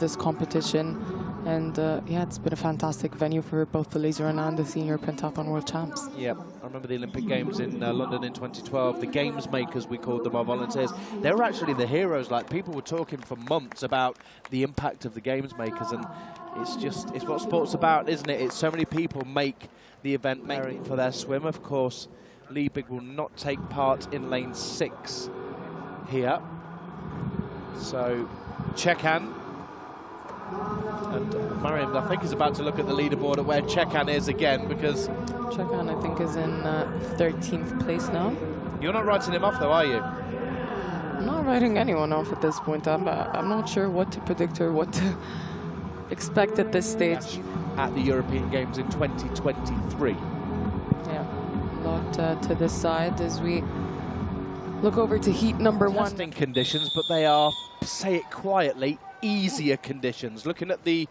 this competition. And yeah, it's been a fantastic venue for both the laser run and the senior pentathlon world champs. Yeah, I remember the Olympic Games in London in 2012. The games makers, we called them, our volunteers. They were actually the heroes. Like, people were talking for months about the impact of the games makers, and it's what sport's about, isn't it? It's so many people make the event merit for their swim. Of course, Liebig will not take part in lane 6 here. So Chekhan. And Mariam, I think, is about to look at the leaderboard at where Chekhan is again, because Chekhan, I think, is in 13th place now. You're not writing him off, though, are you? I'm not writing anyone off at this point. I'm not sure what to predict or what to expect at this stage. At the European Games in 2023. Yeah, a lot to this side as we look over to heat number 1. Testing conditions, but they are, say it quietly, easier conditions. Looking at the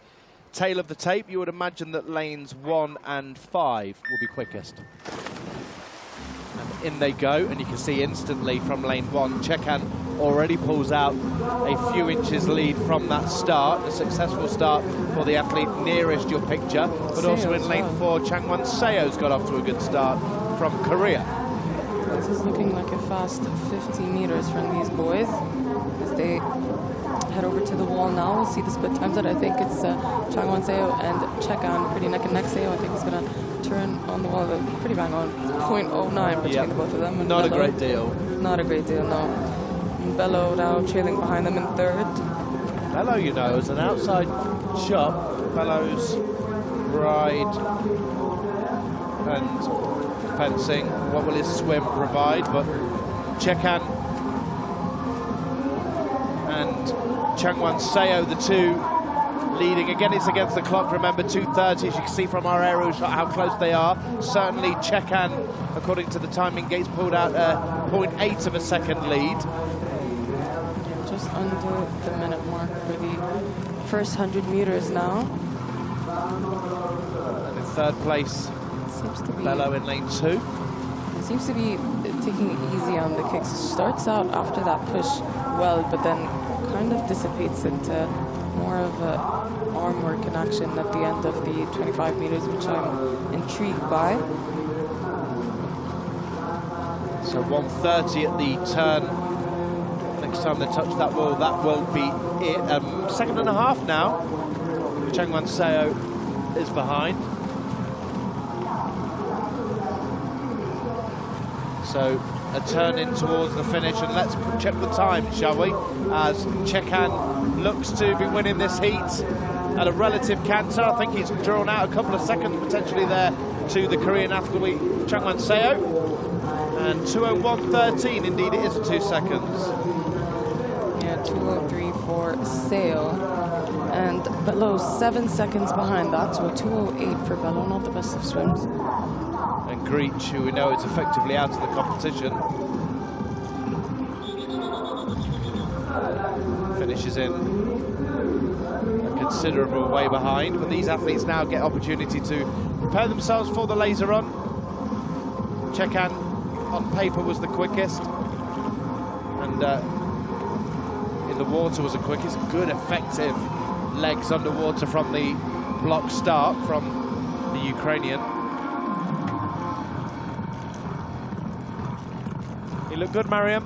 tail of the tape, you would imagine that lanes 1 and 5 will be quickest. And in they go, and you can see instantly from lane 1, Chekhan already pulls out a few inches lead from that start, a successful start for the athlete nearest your picture, but also in lane 4, Changwon Seo's got off to a good start from Korea. This is looking like a fast 50 meters from these boys as they head over to the wall now. We'll see the split times that I think it's Changwon Seo and Chekhan pretty neck and neck. Seo, I think, is going to turn on the wall pretty bang on 0.09 between the both of them. And not Bello, a great deal. Not a great deal, no. And Bello now trailing behind them in 3rd. Bello, you know, is an outside shot. Bello's ride and fencing. What will his swim provide? But Chekhan and Changwon Seo, the two leading. Again, it's against the clock. Remember, 2:30, as you can see from our aerial shot, how close they are. Certainly, Chekhan, according to the timing gates, pulled out a 0.8 of a second lead. Just under the minute mark for the first 100 meters now. And in 3rd place, seems to be Bello in lane 2. It seems to be taking it easy on the kicks. Starts out after that push well, but then kind of dissipates into more of a arm work in action at the end of the 25 meters, which I'm intrigued by. So 1:30 at the turn. Next time they touch that wall, that will be it. 2.5 now. Changwon Seo is behind. So a turn in towards the finish, and let's check the time, shall we? As Chekhan looks to be winning this heat at a relative canter. I think he's drawn out a couple of seconds potentially there to the Korean athlete Changwon Seo. And 2:01.13, indeed it is 2 seconds. Yeah, 2:03 for Seo. And Bello 7 seconds behind that, so a 2:08 for Bello, not the best of swims. And Greach, who we know is effectively out of the competition, finishes in a considerable way behind. But these athletes now get opportunity to prepare themselves for the laser run. Chekhan, on paper, was the quickest, and in the water was the quickest. Good, effective legs underwater from the block start from the Ukrainian. He looked good, Mariam.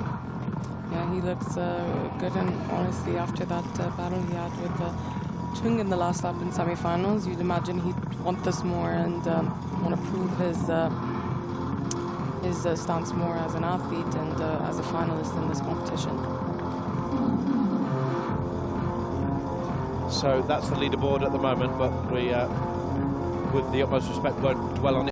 Yeah, he looks good, and honestly, after that battle he had with Chung in the last lap in semi-finals, you'd imagine he'd want this more and want to prove his stance more as an athlete and as a finalist in this competition. So that's the leaderboard at the moment, but we, with the utmost respect, won't dwell on it.